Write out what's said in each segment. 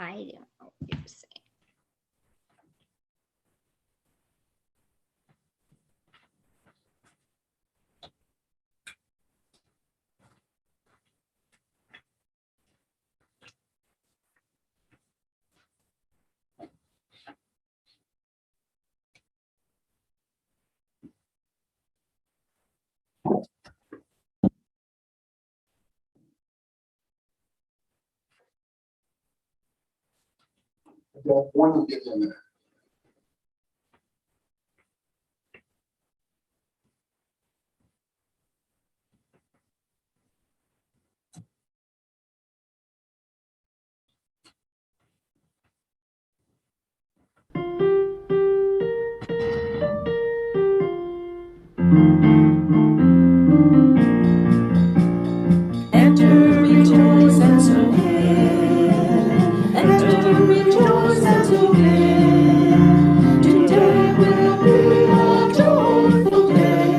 I don't know what you're saying. One will get in there. Enter, rejoice, and so give. Enter, rejoice, and so give. Today will be a joyful day.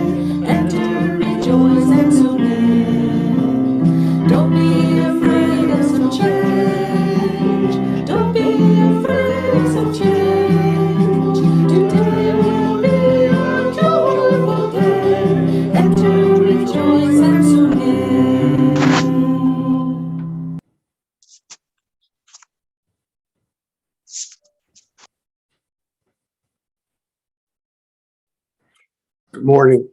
Enter, rejoice, and so give. Don't be afraid of some change. Don't be afraid of some change. Today will be a joyful day. Enter, rejoice, and so give. Good morning.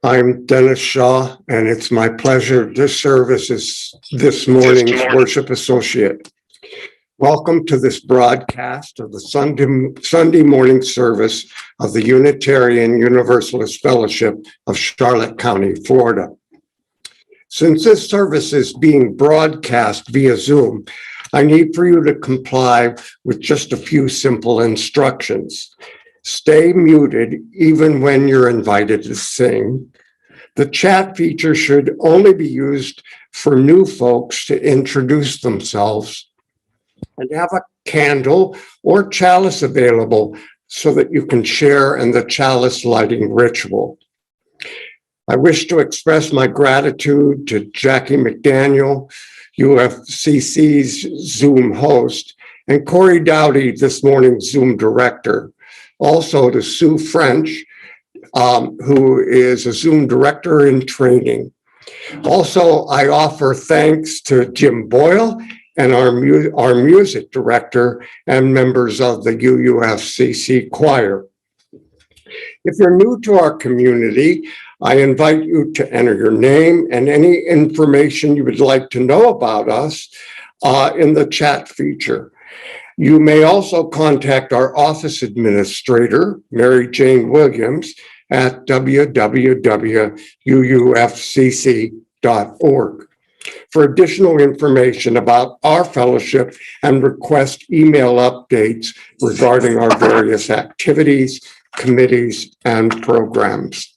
I'm Dennis Shaw, and it's my pleasure to serve as this morning's worship associate. Welcome to this broadcast of the Sunday morning service of the Unitarian Universalist Fellowship of Charlotte County, Florida. Since this service is being broadcast via Zoom, I need for you to comply with just a few simple instructions. Stay muted even when you're invited to sing. The chat feature should only be used for new folks to introduce themselves, and have a candle or chalice available so that you can share in the chalice lighting ritual. I wish to express my gratitude to Jackie McDaniel, UUFCC's Zoom host, and Corey Dowdy, this morning's Zoom director. Also to Sue French, who is a Zoom director in training. Also, I offer thanks to Jim Boyle and our music director and members of the UUFCC choir. If you're new to our community, I invite you to enter your name and any information you would like to know about us in the chat feature. You may also contact our office administrator, Mary Jane Williams, at www.uufcc.org for additional information about our fellowship and request email updates regarding our various activities, committees, and programs.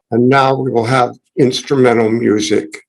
And now we will have instrumental music.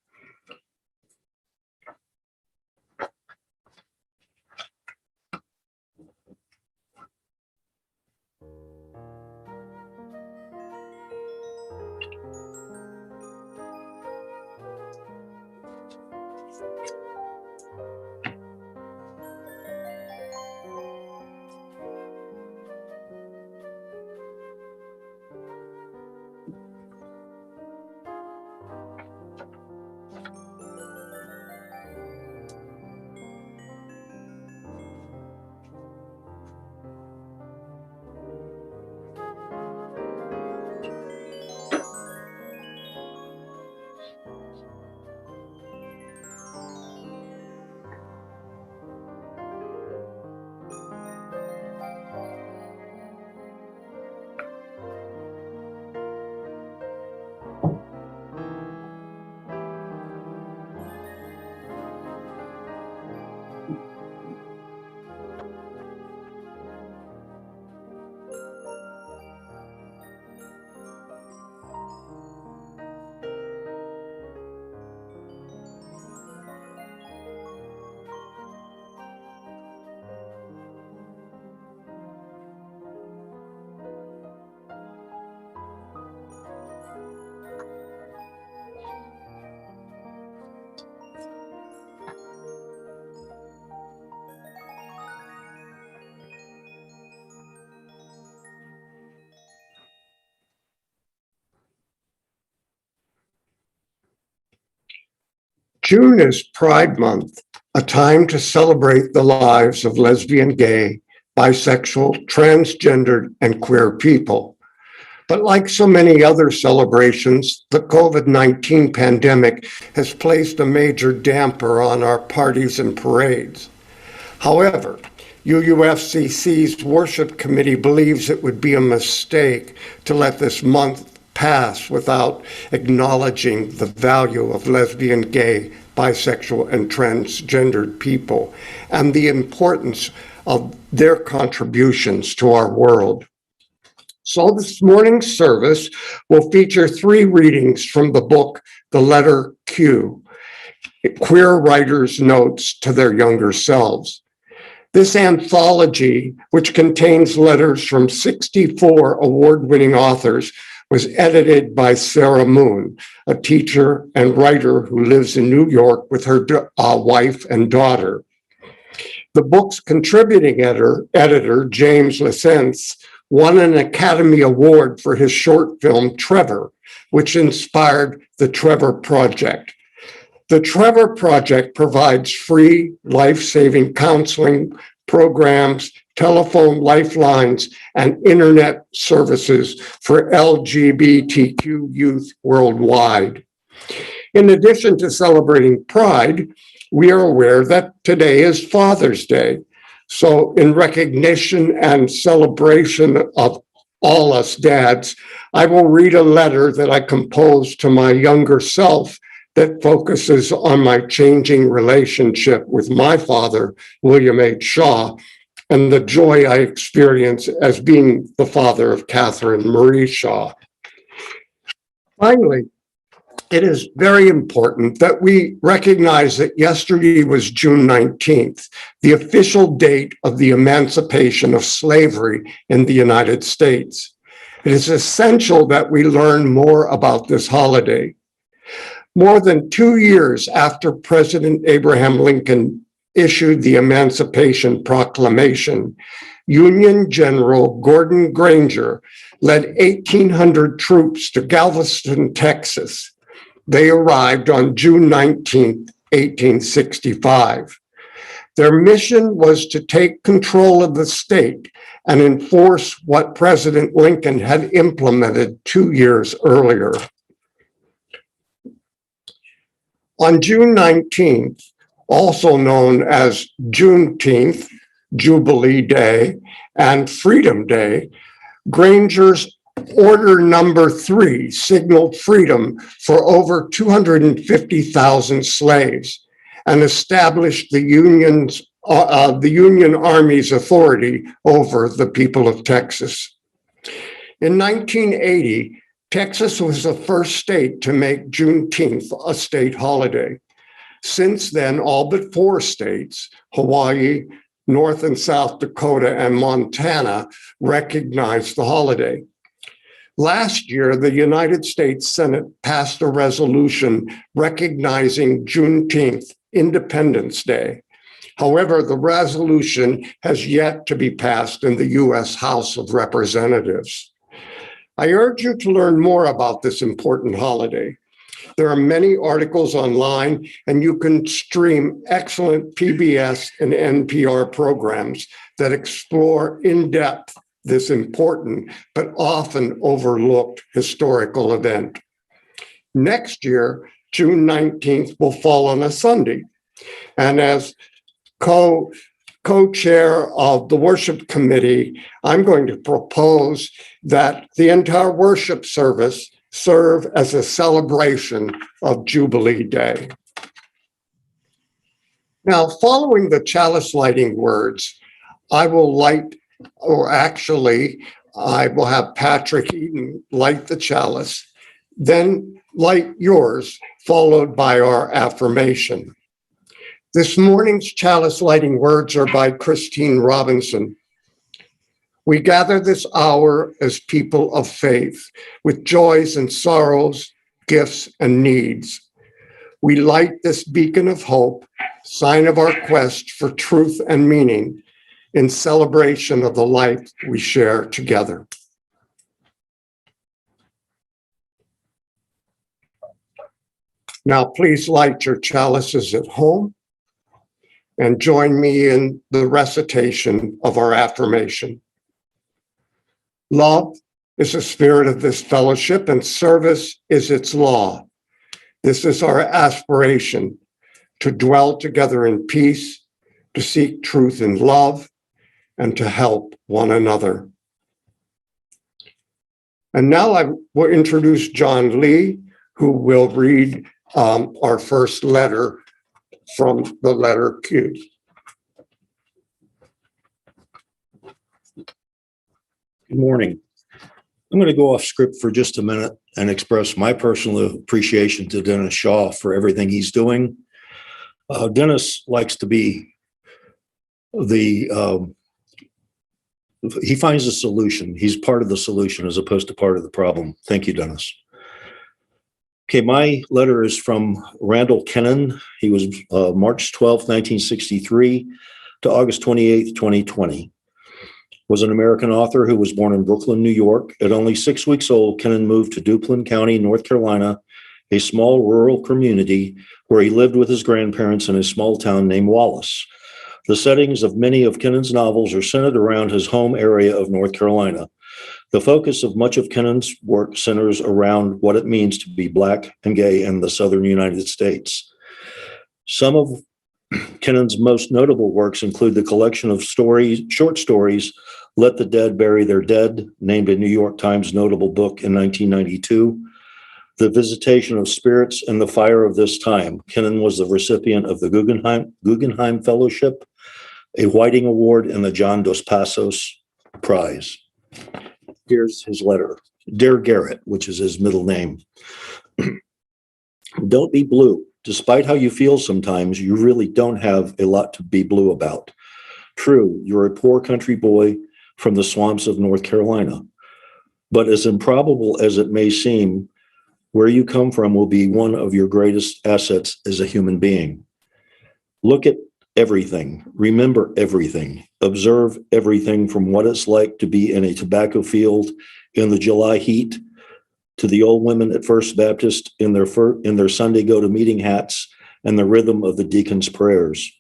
June is Pride Month, a time to celebrate the lives of lesbian, gay, bisexual, transgendered, and queer people. But like so many other celebrations, the COVID-19 pandemic has placed a major damper on our parties and parades. However, UUFCC's worship committee believes it would be a mistake to let this month pass without acknowledging the value of lesbian, gay, bisexual, and transgendered people and the importance of their contributions to our world. So this morning's service will feature 3 readings from the book, The Letter Q, Queer Writers' Notes to Their Younger Selves. This anthology, which contains letters from 64 award-winning authors, was edited by Sarah Moon, a teacher and writer who lives in New York with her wife and daughter. The book's contributing editor, James Lesens, won an Academy Award for his short film, Trevor, which inspired the Trevor Project. The Trevor Project provides free life-saving counseling programs, telephone lifelines, and internet services for LGBTQ youth worldwide. In addition to celebrating Pride, we are aware that today is Father's Day. So in recognition and celebration of all us dads, I will read a letter that I composed to my younger self that focuses on my changing relationship with my father, William H. Shaw, and the joy I experience as being the father of Catherine Marie Shaw. Finally, it is very important that we recognize that yesterday was June 19th, the official date of the emancipation of slavery in the United States. It is essential that we learn more about this holiday. More than 2 years after President Abraham Lincoln issued the Emancipation Proclamation, Union General Gordon Granger led 1,800 troops to Galveston, Texas. They arrived on June 19, 1865. Their mission was to take control of the state and enforce what President Lincoln had implemented 2 years earlier. On June 19th, also known as Juneteenth, Jubilee Day, and Freedom Day, Granger's Order Number 3 signaled freedom for over 250,000 slaves and established the Union Army's authority over the people of Texas. In 1980, Texas was the first state to make Juneteenth a state holiday. Since then, all but 4 states, Hawaii, North and South Dakota, and Montana, recognized the holiday. Last year, the United States Senate passed a resolution recognizing Juneteenth, Independence Day. However, the resolution has yet to be passed in the U.S. House of Representatives. I urge you to learn more about this important holiday. There are many articles online, and you can stream excellent PBS and NPR programs that explore in depth this important but often overlooked historical event. Next year, June 19th will fall on a Sunday. And as co-chair of the worship committee, I'm going to propose that the entire worship service serve as a celebration of Jubilee Day. Now, following the chalice lighting words, I will have Patrick Eaton light the chalice, then light yours, followed by our affirmation. This morning's chalice lighting words are by Christine Robinson. We gather this hour as people of faith, with joys and sorrows, gifts and needs. We light this beacon of hope, sign of our quest for truth and meaning, in celebration of the life we share together. Now, please light your chalices at home and join me in the recitation of our affirmation. Love is the spirit of this fellowship, and service is its law. This is our aspiration, to dwell together in peace, to seek truth in love, and to help one another. And now I will introduce John Lee, who will read our first letter from the letter Q. Good morning. I'm going to go off script for just a minute and express my personal appreciation to Dennis Shaw for everything he's doing. Dennis likes to be he finds a solution. He's part of the solution as opposed to part of the problem. Thank you, Dennis. Okay, my letter is from Randall Kennan. He was March 12, 1963 to August 28, 2020. Was an American author who was born in Brooklyn, New York. At only 6 weeks old, Kennan moved to Duplin County, North Carolina, a small rural community where he lived with his grandparents in a small town named Wallace. The settings of many of Kennan's novels are centered around his home area of North Carolina. The focus of much of Kennan's work centers around what it means to be Black and gay in the southern United States. Some of Kennan's most notable works include the collection of short stories, Let the Dead Bury Their Dead, named a New York Times notable book in 1992, The Visitation of Spirits and the Fire of This Time. Kennan was the recipient of the Guggenheim Fellowship, a Whiting Award, and the John Dos Passos Prize. Here's his letter. Dear Garrett, which is his middle name. Don't be blue. Despite how you feel sometimes, you really don't have a lot to be blue about. True, you're a poor country boy from the swamps of North Carolina. But as improbable as it may seem, where you come from will be one of your greatest assets as a human being. Look at everything. Remember everything. Observe everything, from what it's like to be in a tobacco field in the July heat, to the old women at First Baptist in their Sunday go-to-meeting hats and the rhythm of the deacon's prayers.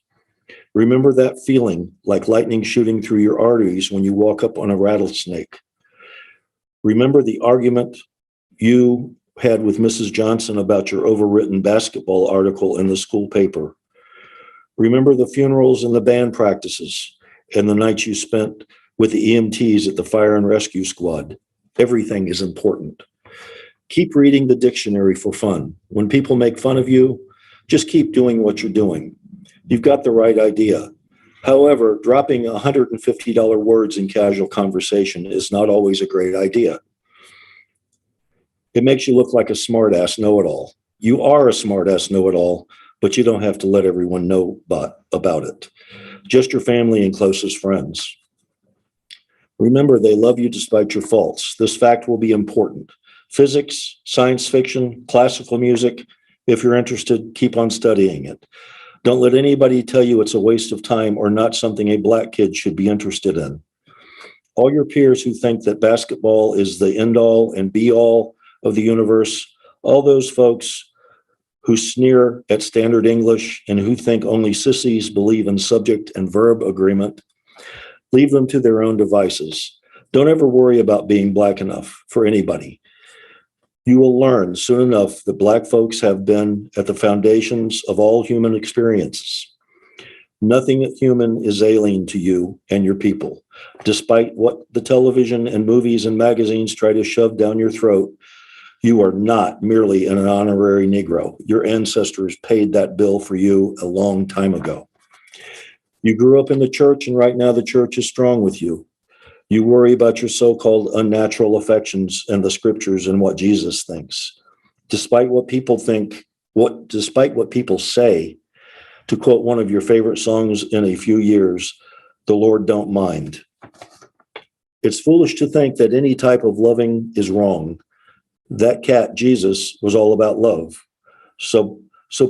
Remember that feeling like lightning shooting through your arteries when you walk up on a rattlesnake. Remember the argument you had with Mrs. Johnson about your overwritten basketball article in the school paper. Remember the funerals and the band practices and the nights you spent with the EMTs at the fire and rescue squad. Everything is important. Keep reading the dictionary for fun. When people make fun of you, just keep doing what you're doing. You've got the right idea. However, dropping $150 words in casual conversation is not always a great idea. It makes you look like a smart-ass know-it-all. You are a smart-ass know-it-all, but you don't have to let everyone know about it. Just your family and closest friends. Remember, they love you despite your faults. This fact will be important. Physics, science fiction, classical music, if you're interested, keep on studying it. Don't let anybody tell you it's a waste of time or not something a Black kid should be interested in. All your peers who think that basketball is the end-all and be-all of the universe, all those folks who sneer at standard English and who think only sissies believe in subject and verb agreement, leave them to their own devices. Don't ever worry about being Black enough for anybody. You will learn soon enough that Black folks have been at the foundations of all human experiences. Nothing human is alien to you and your people. Despite what the television and movies and magazines try to shove down your throat, you are not merely an honorary Negro. Your ancestors paid that bill for you a long time ago. You grew up in the church, and right now the church is strong with you. You worry about your so-called unnatural affections and the scriptures and what Jesus thinks. Despite what people say, to quote one of your favorite songs in a few years, the Lord don't mind. It's foolish to think that any type of loving is wrong. That cat, Jesus, was all about love. So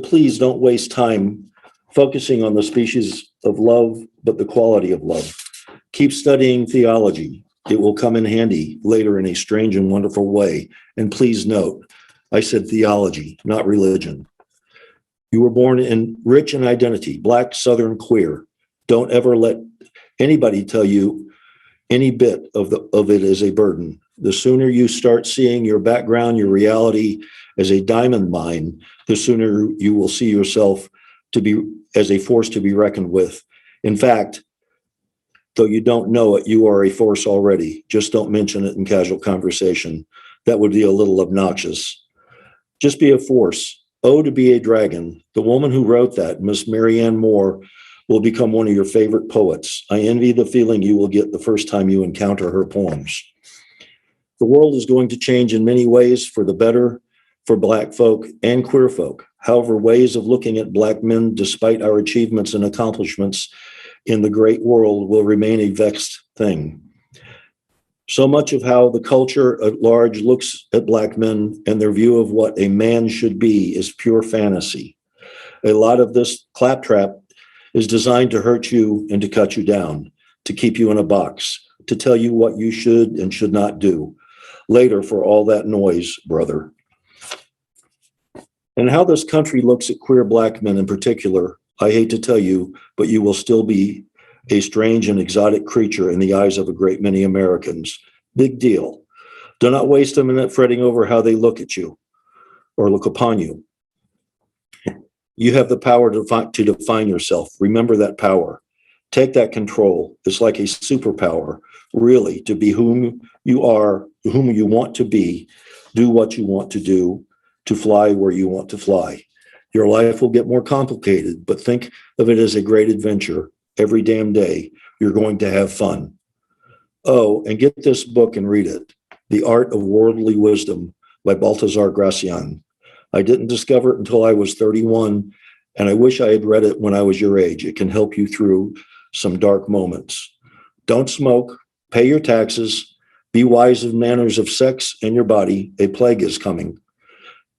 please don't waste time focusing on the species of love, but the quality of love. Keep studying theology. It will come in handy later in a strange and wonderful way. And please note, I said theology, not religion. You were born in rich in identity, Black, Southern, queer. Don't ever let anybody tell you any bit of it is a burden. The sooner you start seeing your background, your reality as a diamond mine, the sooner you will see yourself to be as a force to be reckoned with. In fact, though you don't know it, you are a force already. Just don't mention it in casual conversation. That would be a little obnoxious. Just be a force. Oh, to be a dragon. The woman who wrote that, Miss Marianne Moore, will become one of your favorite poets. I envy the feeling you will get the first time you encounter her poems. The world is going to change in many ways for the better for Black folk and queer folk. However, ways of looking at Black men, despite our achievements and accomplishments in the great world, will remain a vexed thing. So much of how the culture at large looks at Black men and their view of what a man should be is pure fantasy. A lot of this claptrap is designed to hurt you and to cut you down, to keep you in a box, to tell you what you should and should not do. Later, for all that noise, brother. And how this country looks at queer Black men in particular, I hate to tell you, but you will still be a strange and exotic creature in the eyes of a great many Americans. Big deal. Do not waste a minute fretting over how they look at you or look upon you. You have the power to define yourself. Remember that power. Take that control. It's like a superpower, really, to be whom you are, whom you want to be, do what you want to do, to fly where you want to fly. Your life will get more complicated, but think of it as a great adventure. Every damn day, you're going to have fun. Oh, and get this book and read it. The Art of Worldly Wisdom by Baltasar Gracian. I didn't discover it until I was 31, and I wish I had read it when I was your age. It can help you through some dark moments. Don't smoke, pay your taxes, be wise of manners of sex and your body. A plague is coming.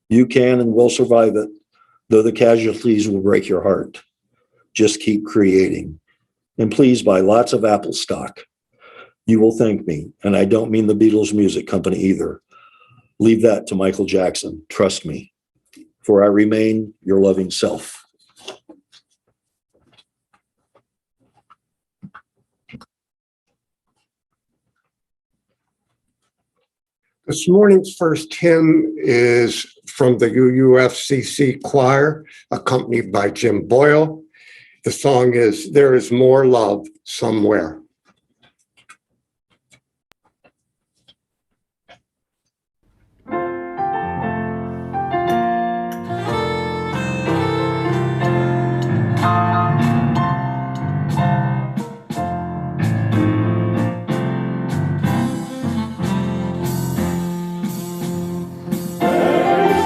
You can and will survive it, though the casualties will break your heart. Just keep creating. And please buy lots of Apple stock. You will thank me, and I don't mean the Beatles Music Company either. Leave that to Michael Jackson. Trust me, for I remain your loving self. This morning's first hymn is from the UUFCC choir, accompanied by Jim Boyle. The song is "There Is More Love Somewhere." There is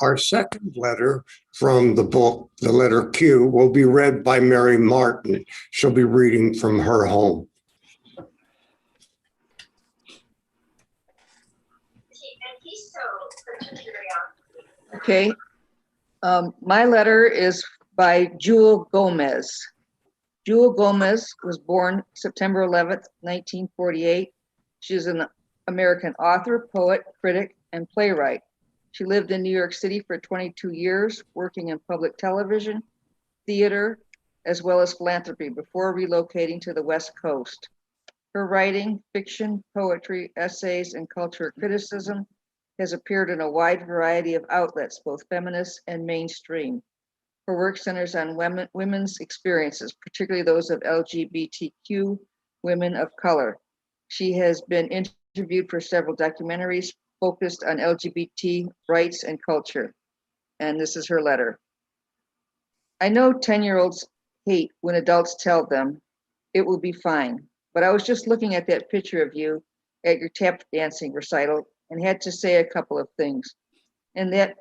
Our second letter from the book, the letter Q, will be read by Mary Martin. She'll be reading from her home. Okay. My letter is by Jewel Gomez. Jewel Gomez was born September 11th, 1948. She is an American author, poet, critic, and playwright. She lived in New York City for 22 years, working in public television, theater, as well as philanthropy before relocating to the West Coast. Her writing, fiction, poetry, essays, and cultural criticism has appeared in a wide variety of outlets, both feminist and mainstream. Her work centers on women's experiences, particularly those of LGBTQ women of color. She has been interviewed for several documentaries focused on LGBT rights and culture. And this is her letter. I know 10-year-olds hate when adults tell them it will be fine, but I was just looking at that picture of you at your tap dancing recital and had to say a couple of things. And that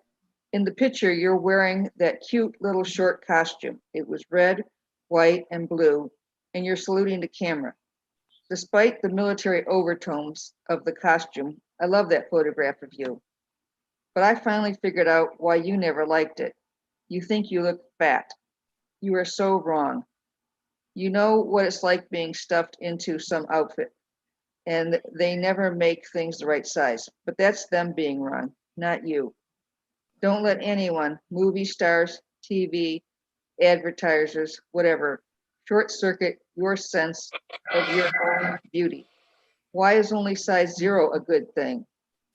in the picture, you're wearing that cute little short costume. It was red, white, and blue, and you're saluting the camera. Despite the military overtones of the costume, I love that photograph of you. But I finally figured out why you never liked it. You think you look fat. You are so wrong. You know what it's like being stuffed into some outfit, and they never make things the right size. But that's them being wrong, not you. Don't let anyone, movie stars, TV, advertisers, whatever, short circuit your sense of your own beauty. Why is only size 0 a good thing?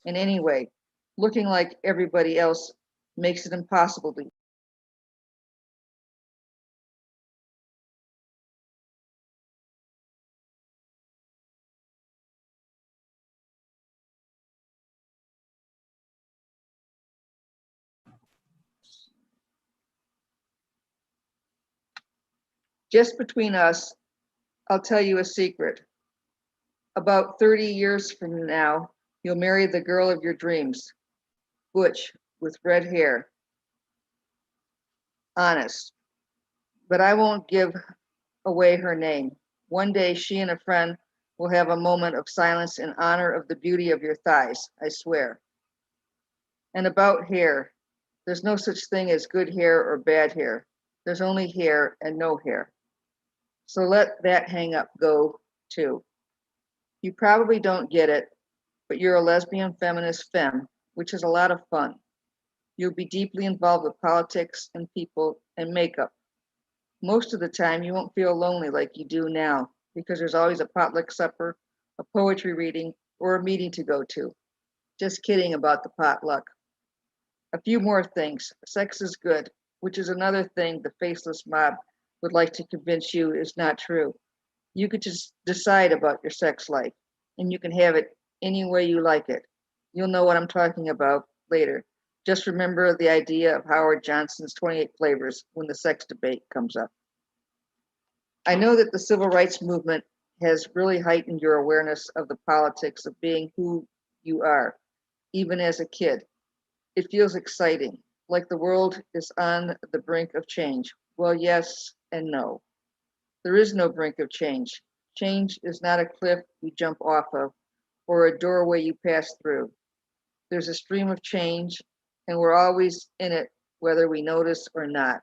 And anyway, looking like everybody else makes it impossible to. Just between us, I'll tell you a secret. About 30 years from now, you'll marry the girl of your dreams, butch, with red hair. Honest. But I won't give away her name. One day, she and a friend will have a moment of silence in honor of the beauty of your thighs, I swear. And about hair, there's no such thing as good hair or bad hair. There's only hair and no hair. So let that hang up go too. You probably don't get it, but you're a lesbian feminist femme, which is a lot of fun. You'll be deeply involved with politics and people and makeup. Most of the time, you won't feel lonely like you do now because there's always a potluck supper, a poetry reading, or a meeting to go to. Just kidding about the potluck. A few more things. Sex is good, which is another thing the faceless mob would like to convince you is not true. You could just decide about your sex life, and you can have it any way you like it. You'll know what I'm talking about later. Just remember the idea of Howard Johnson's 28 flavors when the sex debate comes up. I know that the civil rights movement has really heightened your awareness of the politics of being who you are, even as a kid. It feels exciting, like the world is on the brink of change. Well, yes and no. There is no brink of change. Change is not a cliff you jump off of or a doorway you pass through. There's a stream of change, and we're always in it, whether we notice or not.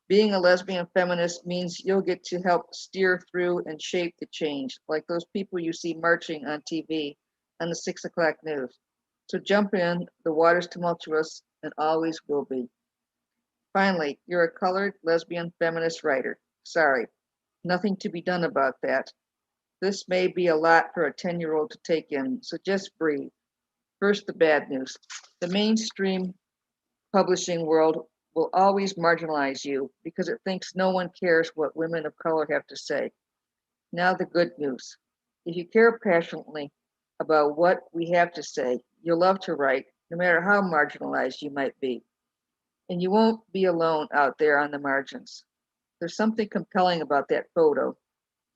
Being a lesbian feminist means you'll get to help steer through and shape the change, like those people you see marching on TV on the 6 o'clock news. So jump in, the water's tumultuous and always will be. Finally, you're a colored lesbian feminist writer. Sorry, nothing to be done about that. This may be a lot for a 10-year-old to take in, so just breathe. First, the bad news. The mainstream publishing world will always marginalize you because it thinks no one cares what women of color have to say. Now, the good news. If you care passionately about what we have to say, you'll love to write, no matter how marginalized you might be. And you won't be alone out there on the margins. There's something compelling about that photo.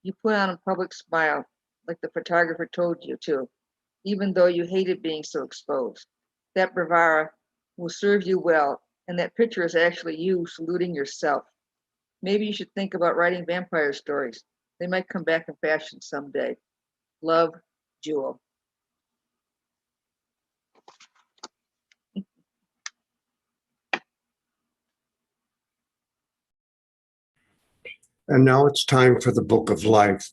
You put on a public smile, like the photographer told you to, even though you hated being so exposed. That bravura will serve you well, and that picture is actually you saluting yourself. Maybe you should think about writing vampire stories. They might come back in fashion someday. Love, Jewel. And now it's time for the Book of Life.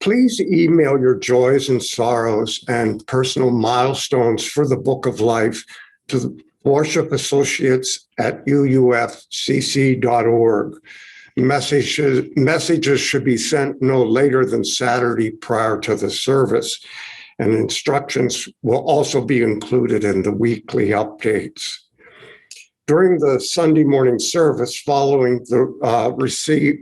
Please email your joys and sorrows and personal milestones for the Book of Life to the Worship Associates at UUFCC.org. Messages should be sent no later than Saturday prior to the service, and instructions will also be included in the weekly updates. During the Sunday morning service, following the receipt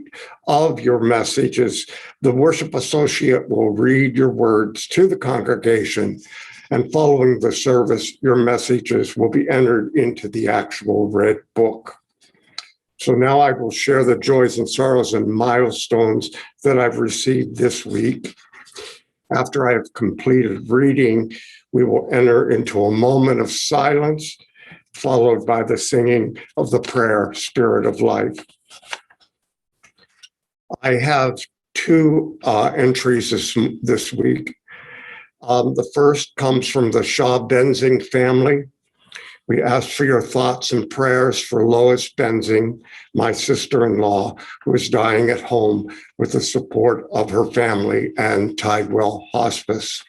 of your messages, the worship associate will read your words to the congregation, and following the service, your messages will be entered into the actual read book. So now I will share the joys and sorrows and milestones that I've received this week. After I have completed reading, we will enter into a moment of silence, followed by the singing of the prayer, Spirit of Life. I have two entries this week. The first comes from the Shaw Benzing family. We ask for your thoughts and prayers for Lois Benzing, my sister-in-law, who is dying at home with the support of her family and Tidewell Hospice.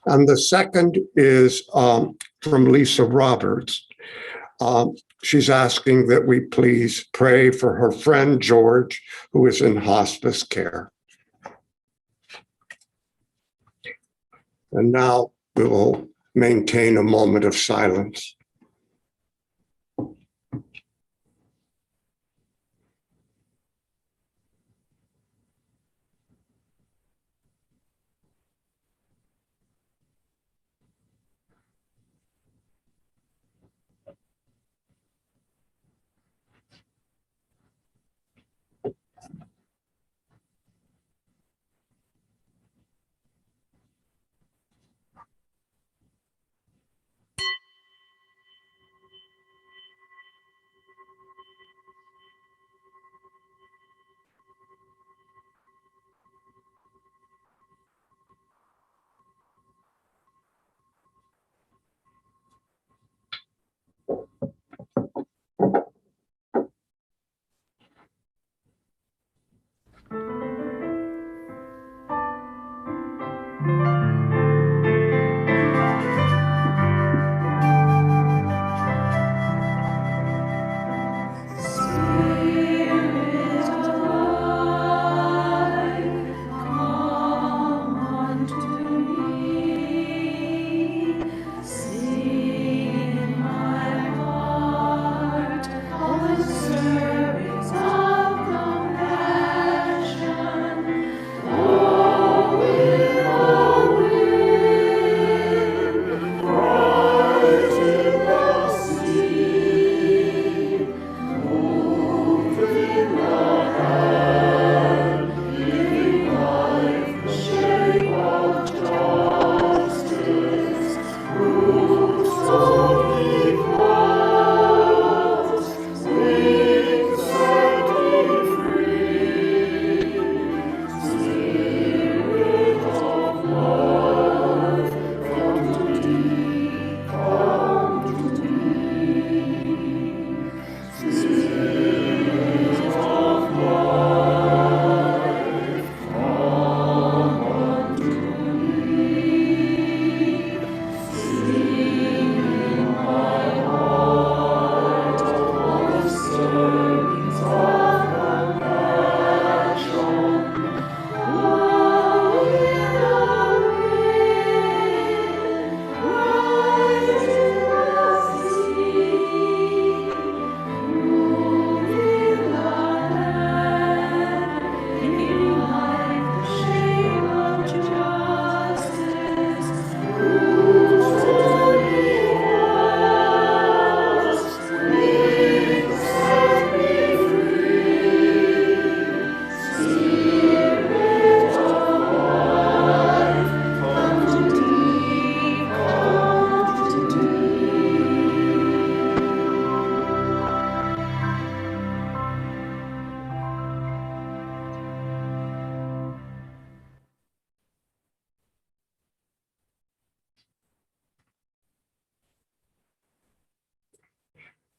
And the second is from Lisa Roberts. She's asking that we please pray for her friend George, who is in hospice care. And now we will maintain a moment of silence.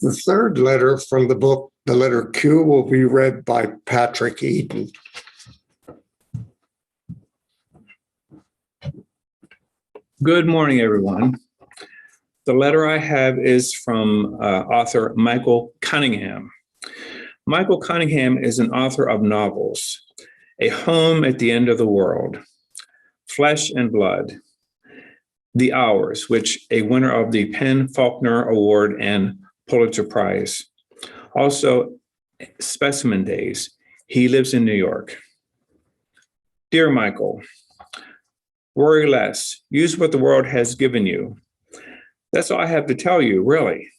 The third letter from the book, the letter Q, will be read by Patrick Eden. Good morning, everyone. The letter I have is from author Michael Cunningham. Michael Cunningham is an author of novels, A Home at the End of the World, Flesh and Blood, The Hours, which a winner of the Penn Faulkner Award and Pulitzer Prize. Also, Specimen Days. He lives in New York. Dear Michael, worry less. Use what the world has given you. That's all I have to tell you, really.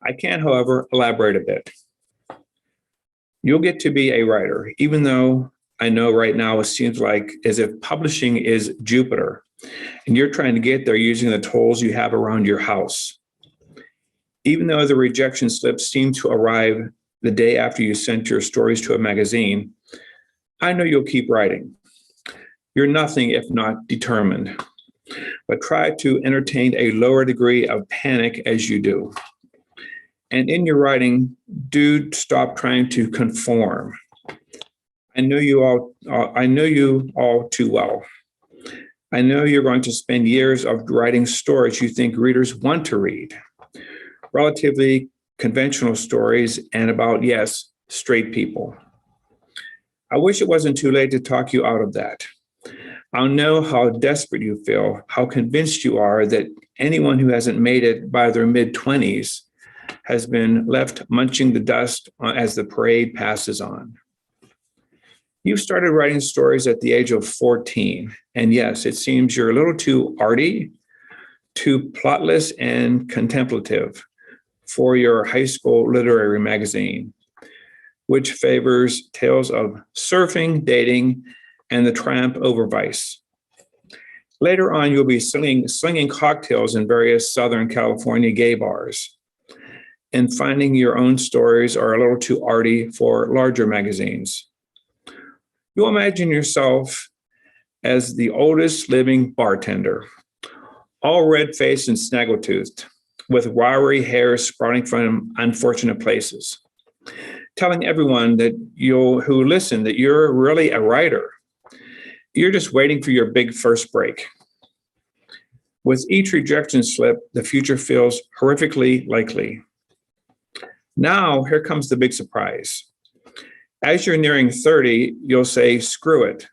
I can, however, elaborate a bit. You'll get to be a writer, even though I know right now it seems like as if publishing is Jupiter, and you're trying to get there using the tools you have around your house. Even though the rejection slips seem to arrive the day after you sent your stories to a magazine, I know you'll keep writing. You're nothing if not determined, but try to entertain a lower degree of panic as you do. And in your writing, do stop trying to conform. I know you all too well. I know you're going to spend years of writing stories you think readers want to read, relatively conventional stories and about, yes, straight people. I wish it wasn't too late to talk you out of that. I know how desperate you feel, how convinced you are that anyone who hasn't made it by their mid-20s has been left munching the dust as the parade passes on. You started writing stories at the age of 14, and yes, it seems you're a little too arty, too plotless and contemplative for your high school literary magazine, which favors tales of surfing, dating, and the triumph over vice. Later on, you'll be slinging cocktails in various Southern California gay bars, and finding your own stories are a little too arty for larger magazines. You'll imagine yourself as the oldest living bartender, all red-faced and snaggle-toothed, with wiry hair sprouting from unfortunate places, telling everyone who listen that you're really a writer. You're just waiting for your big first break. With each rejection slip, the future feels horrifically likely. Now, here comes the big surprise. As you're nearing 30, you'll say, screw it.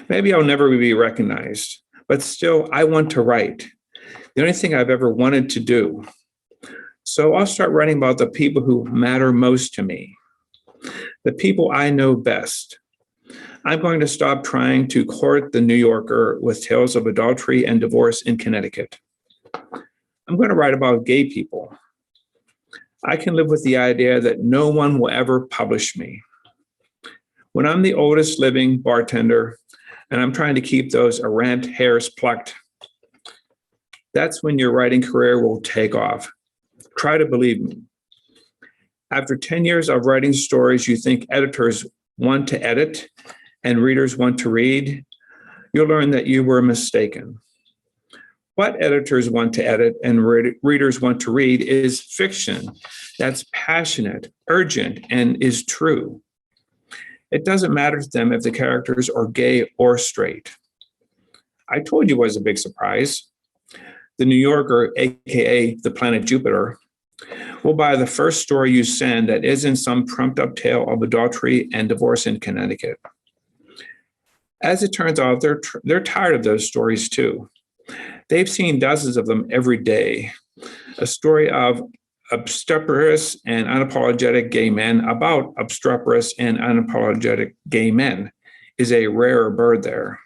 Maybe I'll never be recognized, but still, I want to write. The only thing I've ever wanted to do. So I'll start writing about the people who matter most to me, the people I know best. I'm going to stop trying to court the New Yorker with tales of adultery and divorce in Connecticut. I'm going to write about gay people. I can live with the idea that no one will ever publish me. When I'm the oldest living bartender and I'm trying to keep those errant hairs plucked, that's when your writing career will take off. Try to believe me. After 10 years of writing stories you think editors want to edit and readers want to read, you'll learn that you were mistaken. What editors want to edit and readers want to read is fiction that's passionate, urgent, and is true. It doesn't matter to them if the characters are gay or straight. I told you it was a big surprise. The New Yorker, AKA the planet Jupiter, will buy the first story you send that isn't some trumped up tale of adultery and divorce in Connecticut. As it turns out, they're tired of those stories too. They've seen dozens of them every day. A story of obstreperous and unapologetic gay men about obstreperous and unapologetic gay men is a rarer bird there.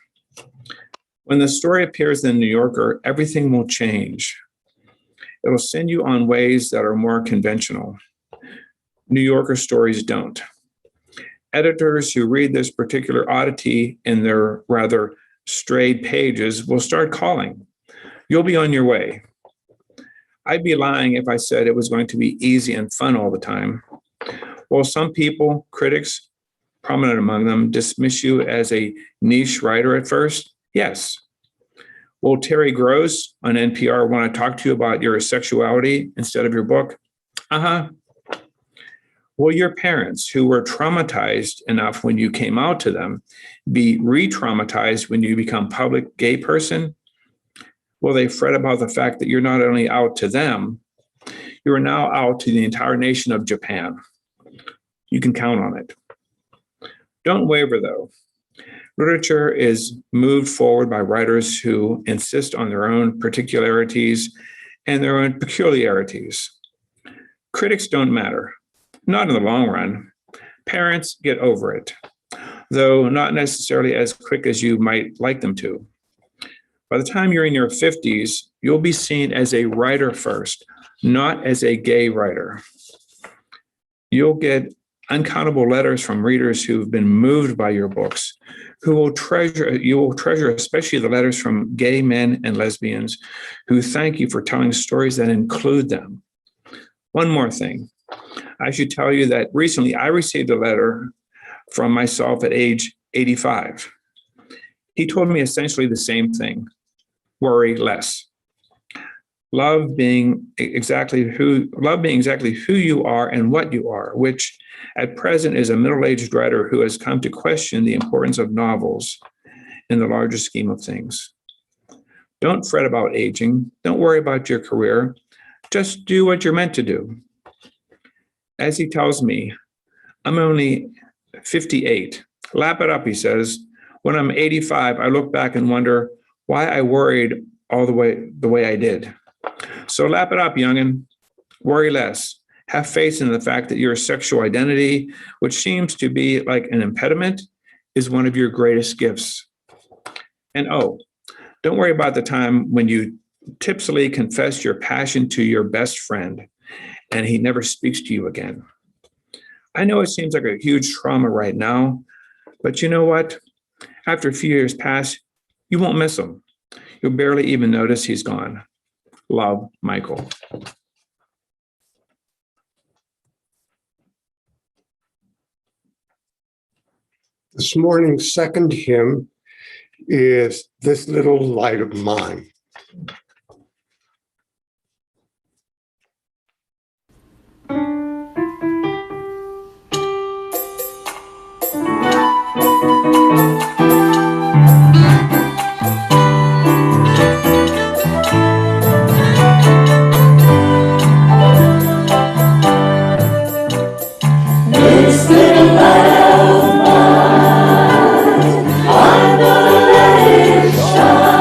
When the story appears in the New Yorker, everything will change. It'll send you on ways that are more conventional. New Yorker stories don't. Editors who read this particular oddity in their rather strayed pages will start calling. You'll be on your way. I'd be lying if I said it was going to be easy and fun all the time. While some people, critics, prominent among them, dismiss you as a niche writer at first, yes. Will Terry Gross on NPR want to talk to you about your sexuality instead of your book? Uh-huh. Will your parents, who were traumatized enough when you came out to them, be re-traumatized when you become public gay person? Will they fret about the fact that you're not only out to them, you are now out to the entire nation of Japan? You can count on it. Don't waver, though. Literature is moved forward by writers who insist on their own particularities and their own peculiarities. Critics don't matter, not in the long run. Parents get over it, though not necessarily as quick as you might like them to. By the time you're in your 50s, you'll be seen as a writer first, not as a gay writer. You'll get uncountable letters from readers who've been moved by your books, you will treasure especially the letters from gay men and lesbians who thank you for telling stories that include them. One more thing. I should tell you that recently I received a letter from myself at age 85. He told me essentially the same thing: worry less. Love being exactly who you are and what you are, which at present is a middle-aged writer who has come to question the importance of novels in the larger scheme of things. Don't fret about aging. Don't worry about your career. Just do what you're meant to do. As he tells me, I'm only 58. Lap it up, he says. When I'm 85, I look back and wonder why I worried all the way I did. So lap it up, youngin'. Worry less. Have faith in the fact that your sexual identity, which seems to be like an impediment, is one of your greatest gifts. And don't worry about the time when you tipsily confess your passion to your best friend and he never speaks to you again. I know it seems like a huge trauma right now, but you know what? After a few years pass, you won't miss him. You'll barely even notice he's gone. Love, Michael. This morning's second hymn is This Little Light of Mine. This little light of mine, I'm gonna let it shine.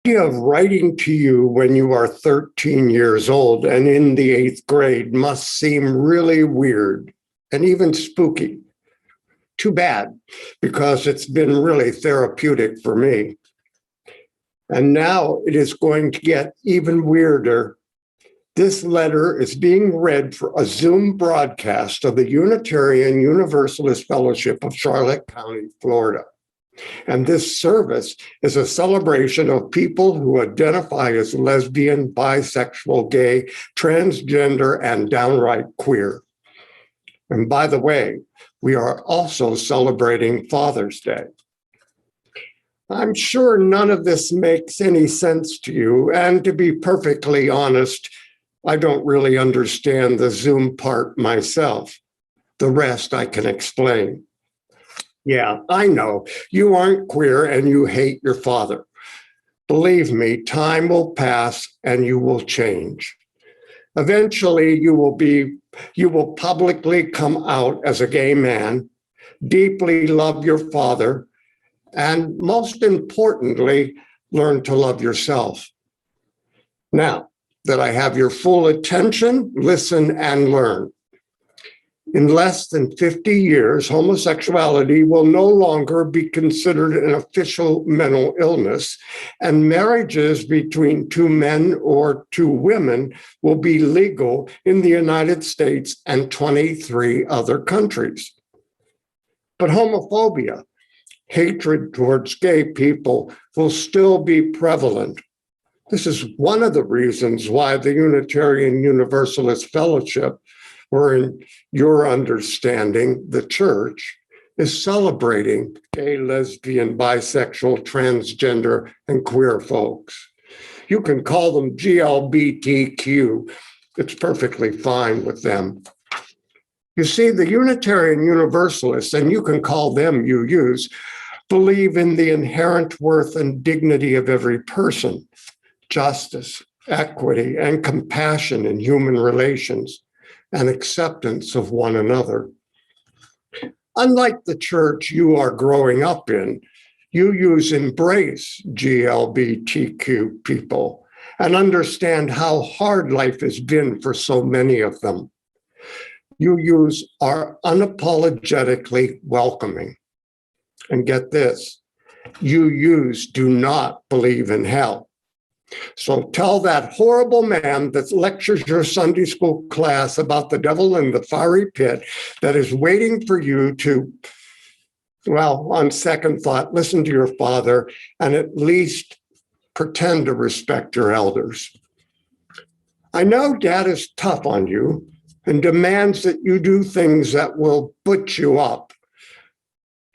idea of writing to you when you are 13 years old and in the 8th grade must seem really weird and even spooky. Too bad, because it's been really therapeutic for me. And now it is going to get even weirder. This letter is being read for a Zoom broadcast of the Unitarian Universalist Fellowship of Charlotte County, Florida. And this service is a celebration of people who identify as lesbian, bisexual, gay, transgender, and downright queer. And by the way, we are also celebrating Father's Day. I'm sure none of this makes any sense to you, and to be perfectly honest, I don't really understand the Zoom part myself. The rest I can explain. Yeah, I know, you aren't queer and you hate your father. Believe me, time will pass and you will change. Eventually, you will publicly come out as a gay man, deeply love your father, and most importantly, learn to love yourself. Now that I have your full attention, listen and learn. In less than 50 years, homosexuality will no longer be considered an official mental illness, and marriages between 2 men or 2 women will be legal in the United States and 23 other countries. But homophobia, hatred towards gay people, will still be prevalent. This is one of the reasons why the Unitarian Universalist Fellowship, or in your understanding, the church, is celebrating gay, lesbian, bisexual, transgender, and queer folks. You can call them GLBTQ. It's perfectly fine with them. You see, the Unitarian Universalists, and you can call them UUs, believe in the inherent worth and dignity of every person, justice, equity, and compassion in human relations, and acceptance of one another. Unlike the church you are growing up in, UUs embrace GLBTQ people and understand how hard life has been for so many of them. UUs are unapologetically welcoming. And get this, UUs do not believe in hell. So tell that horrible man that lectures your Sunday school class about the devil in the fiery pit that is waiting for you to, well, on second thought, listen to your father and at least pretend to respect your elders. I know Dad is tough on you and demands that you do things that will butch you up.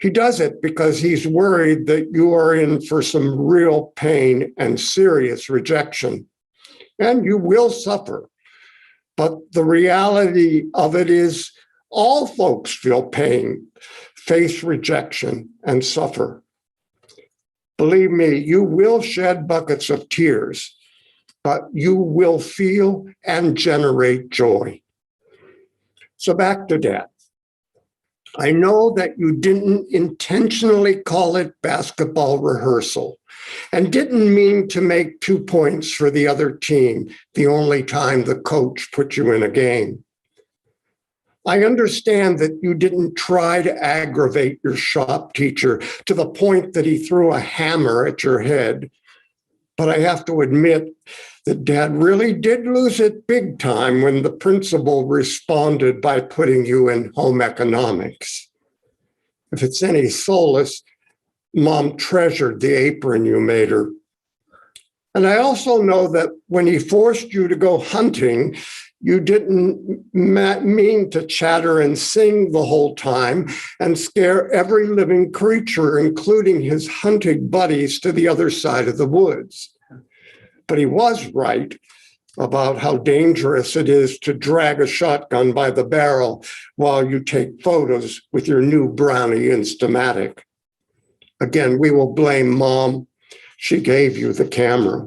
He does it because he's worried that you are in for some real pain and serious rejection, and you will suffer. But the reality of it is all folks feel pain, face rejection, and suffer. Believe me, you will shed buckets of tears, but you will feel and generate joy. So back to Dad. I know that you didn't intentionally call it basketball rehearsal and didn't mean to make 2 points for the other team the only time the coach put you in a game. I understand that you didn't try to aggravate your shop teacher to the point that he threw a hammer at your head, but I have to admit that Dad really did lose it big time when the principal responded by putting you in home economics. If it's any solace, Mom treasured the apron you made her. And I also know that when he forced you to go hunting, you didn't mean to chatter and sing the whole time and scare every living creature, including his hunting buddies, to the other side of the woods. But he was right about how dangerous it is to drag a shotgun by the barrel while you take photos with your new Brownie Instamatic. Again, we will blame Mom. She gave you the camera.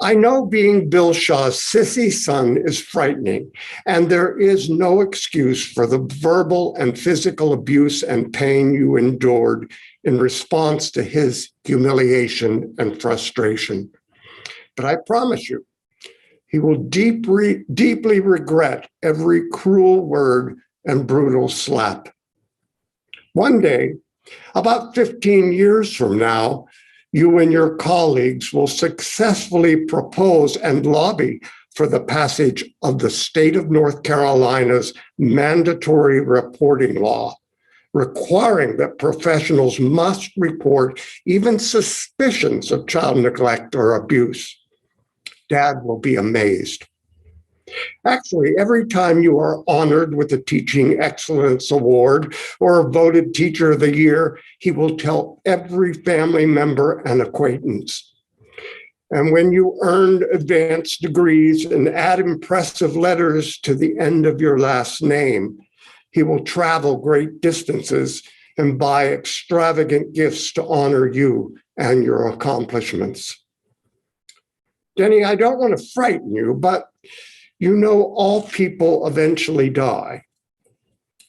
I know being Bill Shaw's sissy son is frightening, and there is no excuse for the verbal and physical abuse and pain you endured in response to his humiliation and frustration. But I promise you, he will deeply regret every cruel word and brutal slap. One day, about 15 years from now, you and your colleagues will successfully propose and lobby for the passage of the state of North Carolina's mandatory reporting law, requiring that professionals must report even suspicions of child neglect or abuse. Dad will be amazed. Actually, every time you are honored with a Teaching Excellence Award or voted Teacher of the Year, he will tell every family member and acquaintance. And when you earned advanced degrees and add impressive letters to the end of your last name, he will travel great distances and buy extravagant gifts to honor you and your accomplishments. Denny, I don't want to frighten you, but you know all people eventually die.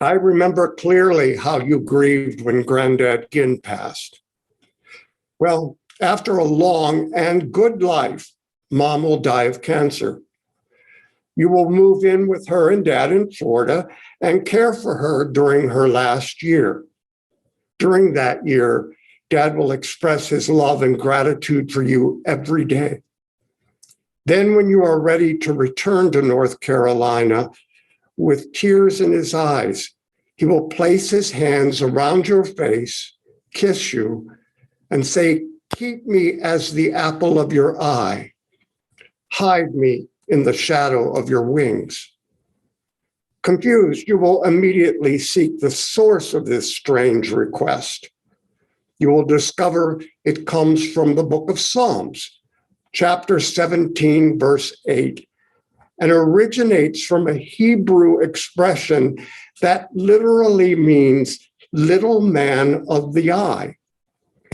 I remember clearly how you grieved when Granddad Ginn passed. Well, after a long and good life, Mom will die of cancer. You will move in with her and Dad in Florida and care for her during her last year. During that year, Dad will express his love and gratitude for you every day. Then when you are ready to return to North Carolina, with tears in his eyes, he will place his hands around your face, kiss you, and say, "Keep me as the apple of your eye. Hide me in the shadow of your wings." Confused, you will immediately seek the source of this strange request. You will discover it comes from the book of Psalms, chapter 17, verse 8, and originates from a Hebrew expression that literally means little man of the eye.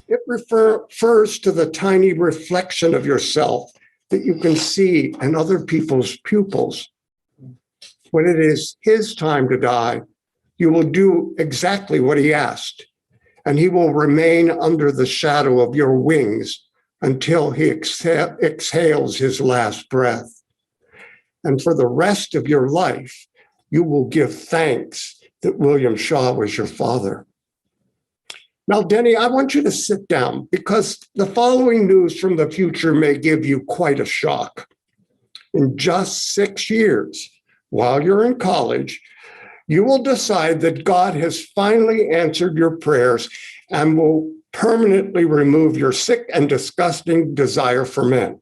It refers to the tiny reflection of yourself that you can see in other people's pupils. When it is his time to die, you will do exactly what he asked, and he will remain under the shadow of your wings until he exhales his last breath. And for the rest of your life, you will give thanks that William Shaw was your father. Now, Denny, I want you to sit down because the following news from the future may give you quite a shock. In just 6 years, while you're in college, you will decide that God has finally answered your prayers and will permanently remove your sick and disgusting desire for men.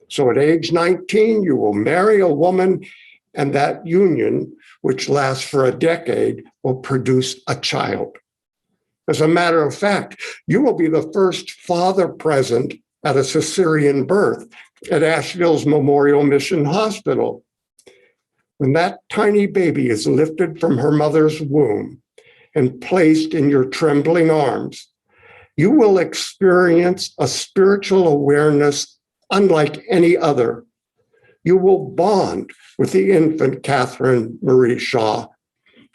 So at age 19, you will marry a woman, and that union, which lasts for a decade, will produce a child. As a matter of fact, you will be the first father present at a cesarean birth at Asheville's Memorial Mission Hospital. When that tiny baby is lifted from her mother's womb and placed in your trembling arms, you will experience a spiritual awareness unlike any other. You will bond with the infant Catherine Marie Shaw,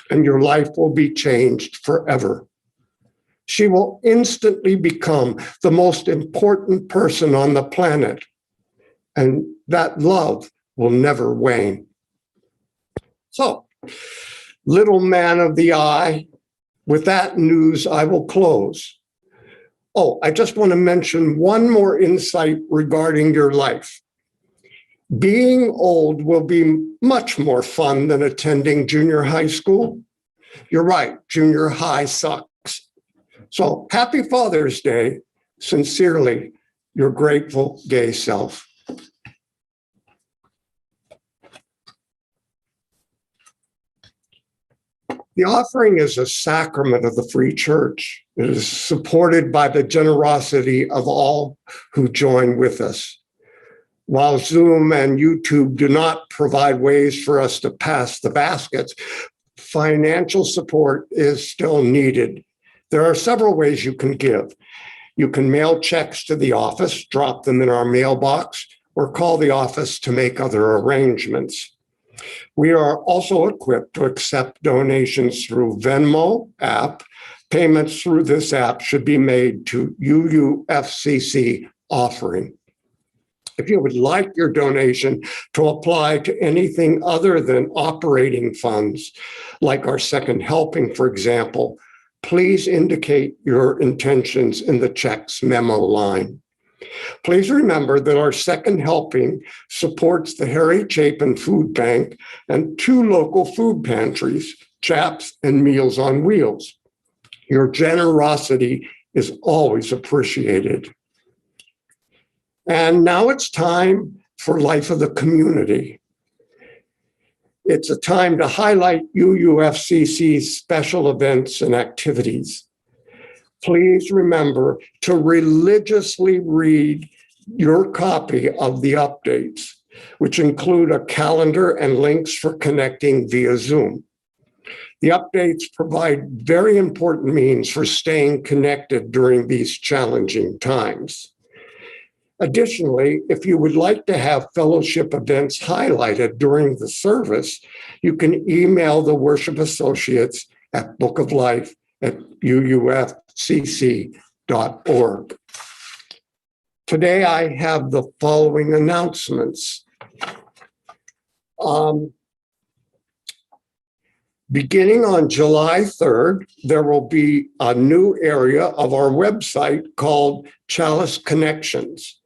and your life will be changed forever. She will instantly become the most important person on the planet, and that love will never wane. So, little man of the eye, with that news, I will close. Oh, I just want to mention one more insight regarding your life. Being old will be much more fun than attending junior high school. You're right, junior high sucks. So happy Father's Day. Sincerely, your grateful gay self. The offering is a sacrament of the Free Church. It is supported by the generosity of all who join with us. While Zoom and YouTube do not provide ways for us to pass the baskets, financial support is still needed. There are several ways you can give. You can mail checks to the office, drop them in our mailbox, or call the office to make other arrangements. We are also equipped to accept donations through Venmo app. Payments through this app should be made to UUFCC offering. If you would like your donation to apply to anything other than operating funds, like our second helping, for example, please indicate your intentions in the checks memo line. Please remember that our second helping supports the Harry Chapin Food Bank and 2 local food pantries, Chaps and Meals on Wheels. Your generosity is always appreciated. And now it's time for Life of the Community. It's a time to highlight UUFCC's special events and activities. Please remember to religiously read your copy of the updates, which include a calendar and links for connecting via Zoom. The updates provide very important means for staying connected during these challenging times. Additionally, if you would like to have fellowship events highlighted during the service, you can email the worship associates at bookoflife@uufcc.org. Today, I have the following announcements. Beginning on July 3rd, there will be a new area of our website called Chalice Connections.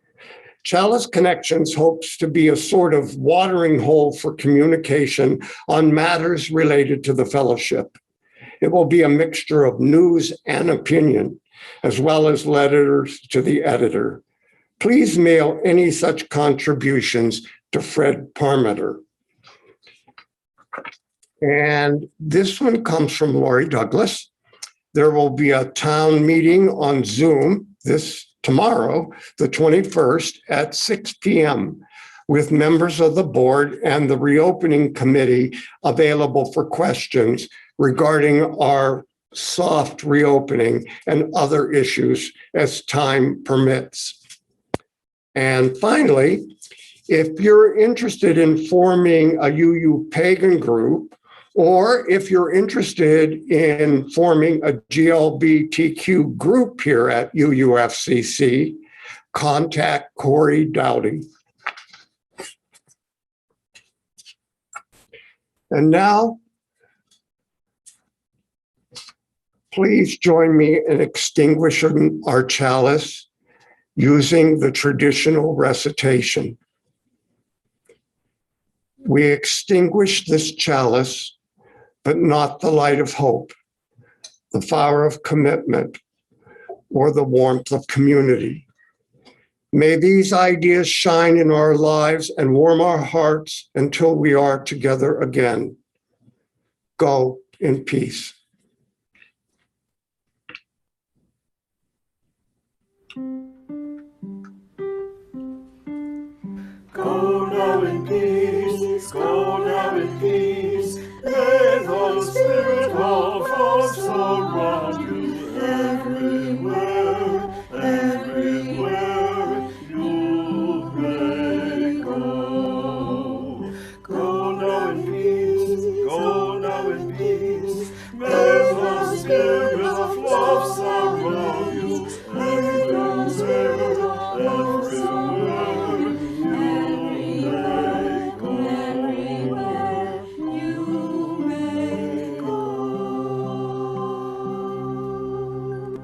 Chalice Connections hopes to be a sort of watering hole for communication on matters related to the fellowship. It will be a mixture of news and opinion, as well as letters to the editor. Please mail any such contributions to Fred Parmenter. And this one comes from Lori Douglas. There will be a town meeting on Zoom tomorrow, the 21st at 6 p.m. with members of the board and the reopening committee available for questions regarding our soft reopening and other issues as time permits. And finally, if you're interested in forming a UU Pagan group, or if you're interested in forming a GLBTQ group here at UUFCC, contact Corey Dowdy. And now, please join me in extinguishing our chalice using the traditional recitation. We extinguish this chalice, but not the light of hope, the fire of commitment, or the warmth of community. May these ideas shine in our lives and warm our hearts until we are together again. Go in peace. Go now in peace, go now in peace. May the Spirit of us surround you everywhere.